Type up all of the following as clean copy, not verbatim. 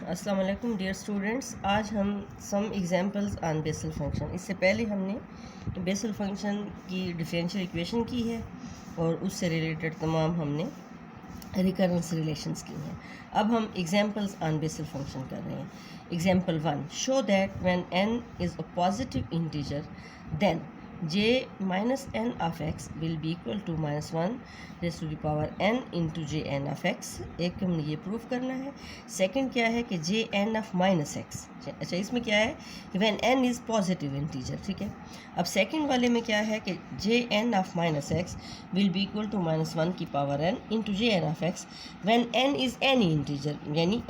अस्सलाम वालेकुम dear students, आज हम some examples on Bessel function. इससे पहले हमने बेसल फंक्शन की डिफरेंशियल इक्वेशन की है और उससे रिलेटेड तमाम हमने रिकरेंस रिलेशंस की हैं। अब हम एग्जांपल्स ऑन बेसल फंक्शन कर रहे हैं। Example 1, show that when n is a positive integer then j minus n of x will be equal to minus 1 raised to the power n into j n of x। एक हमने ये prove करना है। Second क्या है कि j n of minus x। अच्छा, इसमें क्या है कि when n is positive integer, ठीक है। अब सेकंड वाले में क्या है कि j n of minus x will be equal to minus 1 की power n into j n of x when n is any integer, यानी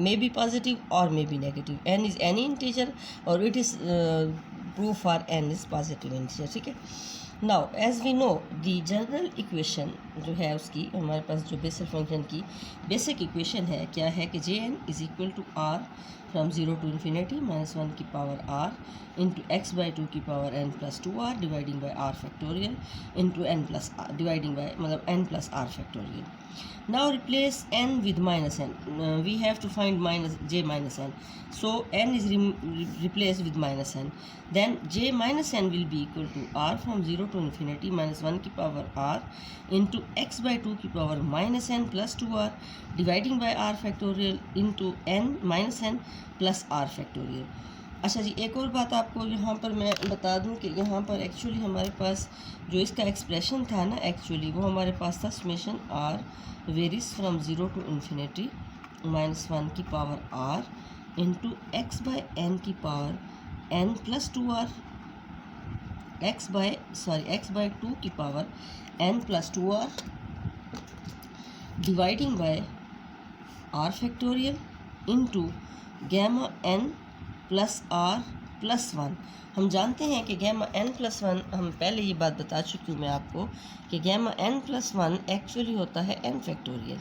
may be positive or may be negative। n is any integer और it is proof for n is positive integer, ठीक है। Now as we know the general equation जो है उसकी हमारे पास जो बेसल फंक्शन की बेसिक इक्वेशन है क्या है कि J n is equal to r from 0 to infinity minus 1 की power r into x by 2 की power n plus 2r dividing by r factorial into n plus r dividing by मतलब n plus r factorial. Now replace n with minus n. We have to find minus j minus n. So n is replaced with minus n. Then j minus n will be equal to r from 0 to infinity minus 1 की power r into x by 2 की power minus n plus 2r dividing by r factorial into n minus n plus r factorial। अच्छा जी, एक और बात आपको यहाँ पर मैं बता दूँ कि यहाँ पर एक्चुअली हमारे पास जो इसका एक्सप्रेशन था ना, एक्चुअली वो हमारे पास था summation r varies from 0 to infinity minus 1 की power r into x by n की power n plus 2r x by 2 की power n plus 2r dividing by r factorial into gamma n plus r plus 1। हम जानते हैं कि gamma n plus 1, हम पहले ये बात बता चुकी हूँ मैं आपको कि गैमा n प्लस 1 एक्चुअली होता है n factorial.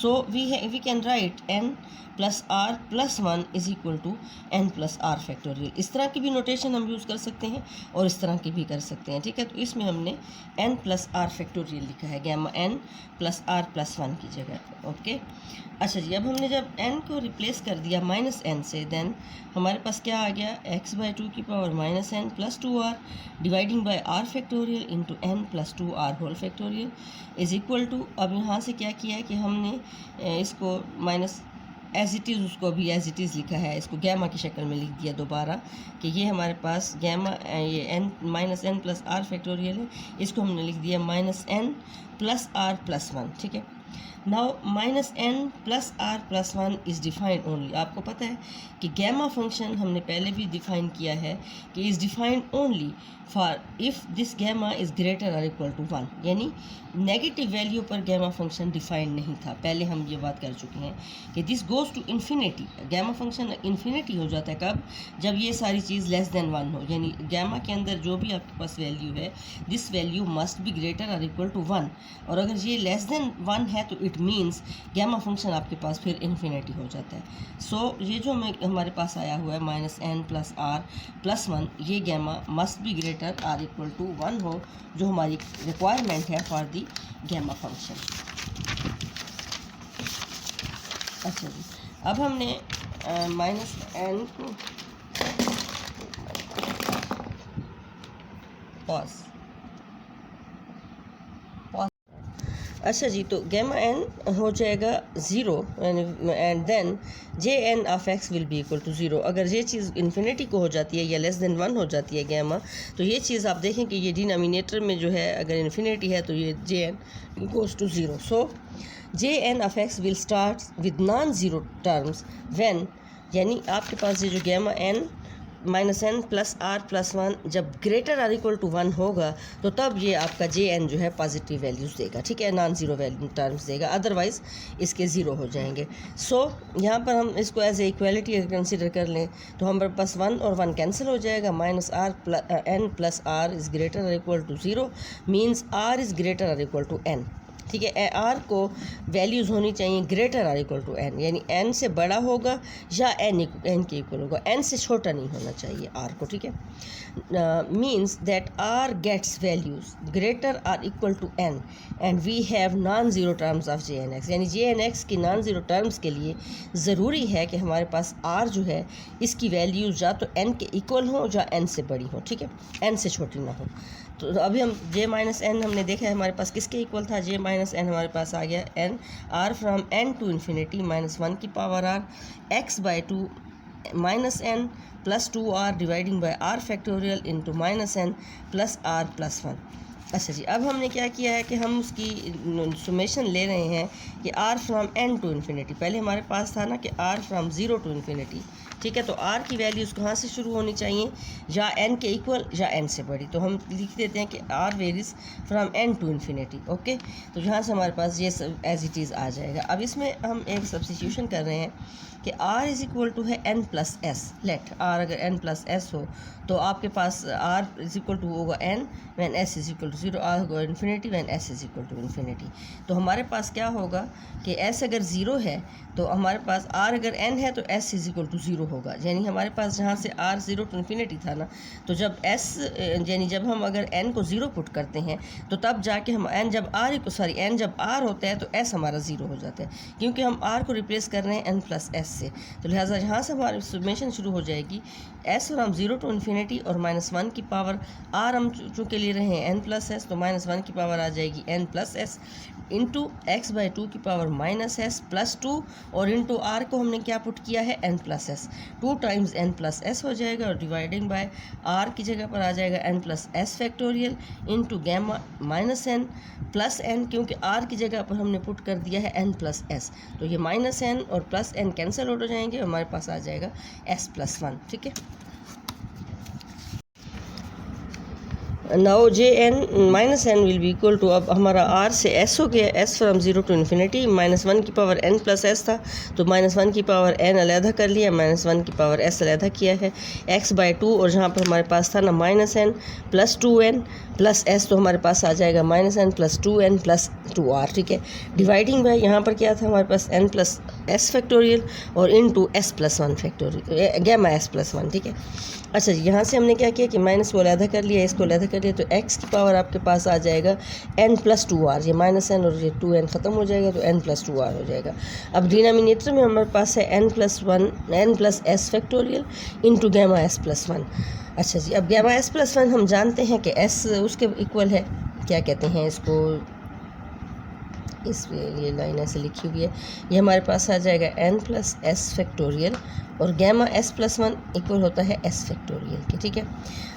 So we can write n plus r plus 1 is equal to n plus r factorial. इस तरह की भी नोटेशन हम यूज़ कर सकते हैं और इस तरह की भी कर सकते हैं, ठीक है। तो इसमें हमने n प्लस आर फैक्टोरियल लिखा है gamma n plus r plus 1 की जगह, ओके। अच्छा जी, अब हमने जब n को रिप्लेस कर दिया माइनस n से, देन हमारे पास क्या आ गया, x बाई 2 की power minus n plus 2r dividing by r factorial into n plus 2r whole factorial is equal to. अब यहाँ से क्या किया है कि हमने इसको माइनस एज इट इज़, उसको अभी एज इट इज़ लिखा है, इसको गैमा की शक्ल में लिख दिया दोबारा कि ये हमारे पास गैमा ये n minus n plus r factorial है, इसको हमने लिख दिया minus n plus r plus 1, ठीक है। Now minus n plus r plus 1 is defined only. आपको पता है कि गैमा फंक्शन हमने पहले भी डिफाइन किया है कि is defined only for if this gamma is greater और इक्वल टू 1, यानी नेगेटिव वैल्यू पर गैमा फंक्शन डिफाइंड नहीं था। पहले हम ये बात कर चुके हैं कि this goes to infinity, gamma function infinity हो जाता है कब, जब ये सारी चीज़ लेस देन 1 हो, यानी गैमा के अंदर जो भी आपके पास वैल्यू है this value must be greater और इक्वल टू 1, और अगर ये लेस देन 1 है तो इट मीन्स गैमा फंक्शन आपके पास फिर इन्फिनिटी हो जाता है। सो ये जो हमारे पास आया हुआ है minus n plus r plus 1, ये gamma must be greater or equal to 1 हो, जो हमारी रिक्वायरमेंट है फॉर दी गैमा फंक्शन। अच्छा जी, अब हमने माइनस n को पॉज। अच्छा जी, तो गैमा n हो जाएगा 0 and then J n of x will be equal to 0। अगर ये चीज़ इन्फिनिटी को हो जाती है या लेस देन 1 हो जाती है गैमा, तो ये चीज़ आप देखें कि ये डिनोमिनेटर में जो है अगर इन्फिनिटी है तो ये J n goes to 0। So J n of x will start with non zero terms when, यानी आपके पास ये जो gamma n minus n plus r plus 1 जब ग्रेटर आर इक्वल टू 1 होगा तो तब ये आपका जे एन जो है पॉजिटिव वैल्यूज़ देगा, ठीक है, नॉन ज़ीरो वैल्यू टर्म्स देगा, अदरवाइज़ इसके ज़ीरो हो जाएंगे। सो यहाँ पर हम इसको एज ए इक्वालिटी कंसिडर कर लें तो हमारे पास 1 और 1 कैंसिल हो जाएगा, minus r n plus r is greater और equal to 0 means r is greater और इक्वल टू n। ठीक है। आर को वैल्यूज़ होनी चाहिए greater or equal to n, यानी एन से बड़ा होगा या एन के इक्वल होगा, एन से छोटा नहीं होना चाहिए आर को, ठीक है। Means that r gets values greater or equal to n and we have non zero terms of J n x, यानी जे एन एक्स की नॉन ज़ीरो टर्म्स के लिए ज़रूरी है कि हमारे पास आर जो है इसकी वैल्यूज़ या तो एन के इक्वल हो या एन से बड़ी हो, ठीक है, एन से छोटी ना हो। तो अभी हम जे माइनस एन हमने देखा है हमारे पास किसके इक्वल था, जे माइनस एन हमारे पास आ गया n r from n to infinity minus 1 की power r x by 2 minus n plus 2 r dividing by r factorial into minus n plus r plus 1। अच्छा जी, अब हमने क्या किया है कि हम उसकी सुमेशन ले रहे हैं कि r from n to infinity. पहले हमारे पास था ना कि r from zero to infinity, ठीक है। तो आर की वैल्यूज़ कहाँ से शुरू होनी चाहिए, या एन के इक्वल या एन से बड़ी। तो हम लिख देते हैं कि r varies from n to infinity, okay. तो यहाँ से हमारे पास ये सब एज इट इज़ आ जाएगा। अब इसमें हम एक सब्स्टिट्यूशन कर रहे हैं कि आर इज़ इक्वल टू है n plus s. Let r अगर एन प्लस एस हो तो आपके पास आर इज़ इक्वल टू होगा n when s is equal to zero, r होगा infinity when s is equal to infinity. तो हमारे पास क्या होगा कि एस अगर ज़ीरो है तो हमारे पास आर अगर एन है तो s is equal to zero होगा, यानी हमारे पास जहाँ से आर ज़ीरो टू इन्फिनिटी था ना, तो जब एस यानी जब हम अगर एन को ज़ीरो पुट करते हैं तो तब जाके हम एन जब आर एन जब आर होता है तो एस हमारा ज़ीरो हो जाता है, क्योंकि हम आर को रिप्लेस कर रहे हैं एन प्लस एस से। तो लिहाजा यहाँ से हमारी समेशन शुरू हो जाएगी एस और हम ज़ीरो टू इन्फिनिटी और माइनस 1 की पावर आर हम चूँकि ले रहे हैं एन प्लस एस, तो माइनस 1 की पावर आ जाएगी n plus s into x by 2 की पावर माइनस एस प्लस 2 और इंटू आर को हमने क्या पुट किया है n plus s, 2 times n plus s हो जाएगा और डिवाइडिंग बाय आर की जगह पर आ जाएगा n plus s factorial into gamma minus n plus n, क्योंकि आर की जगह पर हमने पुट कर दिया है एन प्लस एस। तो ये माइनस एन और प्लस एन कैंसिल हो जाएंगे, हमारे पास आ जाएगा एस प्लस 1, ठीक है। Now J n minus n will be equal to, अब हमारा आर से एस हो गया, s from zero to infinity, minus 1 की पावर एन प्लस एस था तो माइनस 1 की पावर एन अलहदा कर लिया, माइनस 1 की पावर एस अलहदा किया है, एक्स बाई 2 और जहाँ पर हमारे पास था ना minus n plus 2n plus s, तो हमारे पास आ जाएगा minus n plus 2n plus 2r, ठीक है। डिवाइडिंग बाय यहाँ पर क्या था हमारे पास एन प्लस एस फैक्टोरियल और into s plus 1 factorial gamma s plus 1, ठीक है। अच्छा जी, यहाँ से हमने क्या किया कि माइनस को अलहदा कर लिया, इसको अलहदा कर लिया, तो एक्स की पावर आपके पास आ जाएगा एन प्लस 2r, ये माइनस एन और ये 2n ख़त्म हो जाएगा तो एन प्लस 2r हो जाएगा। अब डिनोमिनेटर में हमारे पास है n plus s factorial into gamma s plus 1। अच्छा जी, अब गैमा एस प्लस 1 हम जानते हैं कि एस उसके इक्वल है, क्या कहते हैं इसको, इस ये लाइन ऐसे लिखी हुई है, ये हमारे पास आ जाएगा एन प्लस एस फैक्टोरियल और गैमा एस प्लस 1 इक्वल होता है एस फैक्टोरियल के, ठीक है।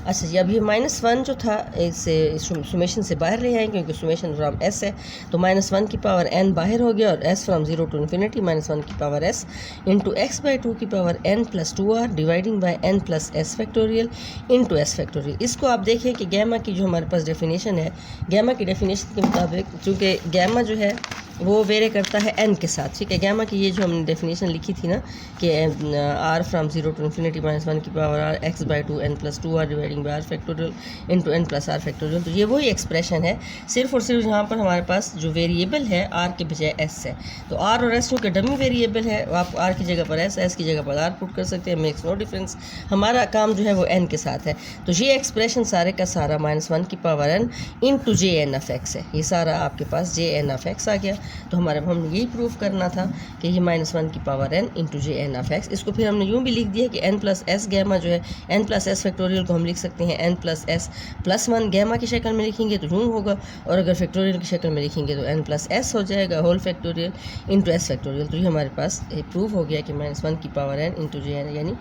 अच्छा जी, अब ये माइनस 1 जो था इसे सुमेशन से बाहर ले आएंगे क्योंकि सुमेशन फ्राम एस है, तो माइनस 1 की पावर एन बाहर हो गया और s from zero to infinity minus 1 की power s into x by 2 की power n plus 2r dividing by n plus s factorial into s factorial. इसको आप देखें कि गैमा की जो हमारे पास डेफिनेशन है, गैमा की डेफिनेशन के मुताबिक चूँकि गैमा जो है वो वेरे करता है एन के साथ, ठीक है। गैमा की ये जो हमने डेफिनेशन लिखी थी ना कि r from zero to infinity minus 1 की power r x by 2 n plus 2r dividing by r factorial into n plus r factorial. तो ये वही एक्सप्रेशन है, सिर्फ और सिर्फ यहाँ पर हमारे पास जो वेरिएबल है आर के बजाय एस है। तो आर और एस चूँकि डमी वेरिएबल है, आप आर की जगह पर एस की जगह पर आर पुट कर सकते हैं, मेक्स नो डिफरेंस, हमारा काम जो है वो एन के साथ है। तो ये एक्सप्रेशन सारे का सारा माइनस 1 की power n into J n of x है, ये सारा आपके पास जे एन एफ एक्स आ गया। तो हमारे हमने यही प्रूफ करना था कि ये माइनस 1 की power n into J n of x. इसको फिर हमने यूँ भी लिख दिया कि एन प्लस एस गैमा जो है, एन प्लस एस फैक्टोरियल को हम लिख सकते हैं n plus s plus 1 gamma की शक्ल में लिखेंगे तो यूँ होगा, और अगर फैक्टोरियल की शक्ल में लिखेंगे तो एन प्लस एस हो जाएगा whole factorial into s factorial. तो ये हमारे पास प्रूफ हो गया कि माइनस 1 की power n into J n, यानी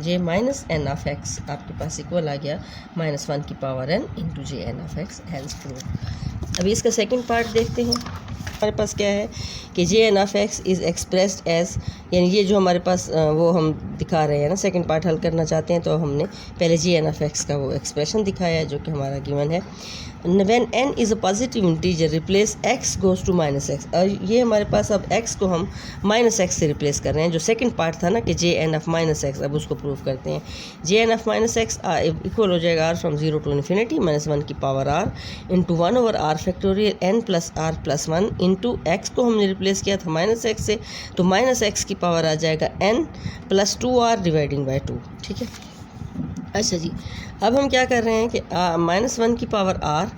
J minus n of x आपके पास इक्वल आ गया माइनस 1 की power n into J n of x, hence proof. अभी इसका सेकेंड पार्ट देखते हैं। हमारे पास क्या है कि J n of x is expressed as, यानी ये जो हमारे पास वो हम दिखा रहे हैं ना, सेकंड पार्ट हल करना चाहते हैं तो हमने पहले जे एन ऑफ एक्स का वो एक्सप्रेशन दिखाया है जो कि हमारा गिवन है। When n is a positive integer replace x goes to minus x. और ये हमारे पास अब x को हम माइनस एक्स से रिप्लेस कर रहे हैं। जो सेकंड पार्ट था ना कि J n of minus x, अब उसको प्रूव करते हैं। J n of minus x equal हो जाएगा r फ्रॉम 0 टू इन्फिनिटी -1 की power r into 1/r factorial n plus r plus 1 into x को हमने रिप्लेस किया था माइनस एक्स से, तो माइनस एक्स की पावर आ जाएगा n plus 2r dividing by 2। ठीक है, अच्छा जी, अब हम क्या कर रहे हैं कि -1 की पावर r,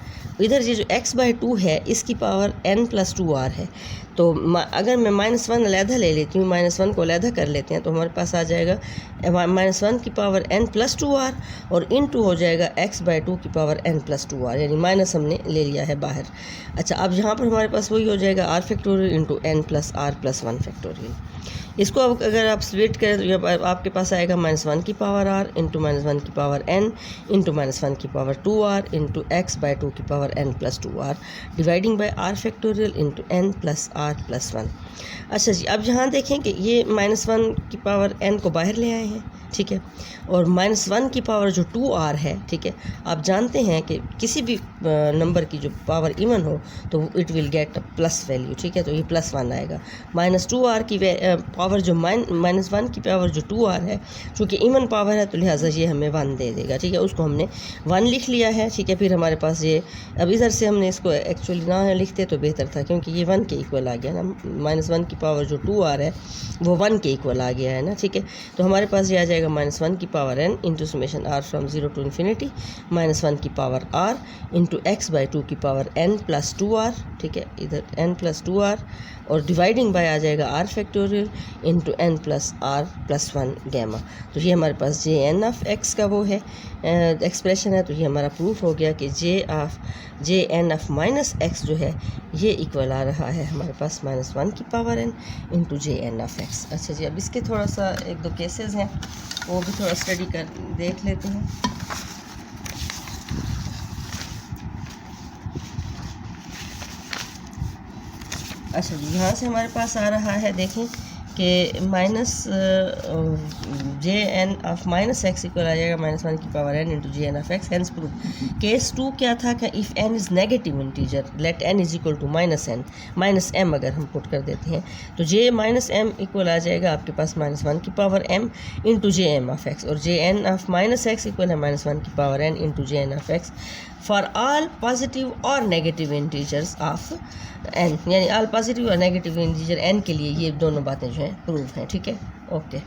इधर ये जो x/2 है इसकी पावर n प्लस 2r है। तो अगर मैं -1 अलहदा ले लेती हूँ, -1 को अलहदा कर लेते हैं, तो हमारे पास आ जाएगा -1 की पावर n प्लस 2r और इनटू हो जाएगा x/2 की पावर n प्लस 2r, यानी माइनस हमने ले लिया है बाहर। अच्छा, अब यहाँ पर हमारे पास वही हो जाएगा r factorial into n plus r plus 1 factorial. इसको अब अगर आप स्प्लिट करें तो आपके पास आएगा -1 की पावर r इंटू -1 की पावर n इंटू -1 की पावर 2r इंटू x/2 की power n plus 2r dividing by r factorial into n plus r plus 1। अच्छा जी, अब यहाँ देखें कि ये -1 की पावर n को बाहर ले आए हैं, ठीक है, और -1 की पावर जो 2r है, ठीक है, आप जानते हैं कि किसी भी नंबर की जो पावर इवन हो तो it will get a plus value, ठीक है, तो ये +1 आएगा। -2r की पावर जो -1 की पावर जो 2r है, चूँकि इवन पावर है तो लिहाजा ये हमें 1 दे देगा, ठीक है, उसको हमने 1 लिख लिया है, ठीक है। फिर हमारे पास ये, अब इधर से हमने इसको एक्चुअली ना लिखते तो बेहतर था, क्योंकि ये 1 के इक्वल आ गया ना, -1 की पावर जो 2r है वो 1 के इक्वल आ गया है ना, ठीक है। तो हमारे पास ये आ जाएगा -1 की power n into summation r from 0 to infinity -1 की पावर r इंटू x/2 की पावर n प्लस 2r, ठीक है, इधर n प्लस 2r और डिवाइडिंग बाय आ जाएगा r factorial into n plus r plus 1 gamma. तो ये हमारे पास जे एन ऑफ x का वो है एक्सप्रेशन है। तो ये हमारा प्रूफ हो गया कि J n of minus x जो है ये इक्वल आ रहा है हमारे पास -1 की power n into J n of x। अच्छा जी, अब इसके थोड़ा सा 1-2 केसेस हैं, वो भी थोड़ा स्टडी कर देख लेते हैं। अच्छा जी, यहाँ से हमारे पास आ रहा है, देखें कि minus J n of minus x equal आ जाएगा -1 की power n into J n of x. Hence proof. Case 2 क्या था कि if n is negative integer let n is equal to -n -m अगर हम पुट कर देते हैं तो जे -m इक्वल आ जाएगा आपके पास -1 की power m into J m of x, और J n of minus x equal है -1 की power n into J n of x for all positive और नेगेटिव इंटीजर्स ऑफ n, यानी ऑल पॉजिटिव और नेगेटिव इंटीजर n के लिए ये दोनों बातें जो हैं प्रूफ हैं, ठीक है। ओके।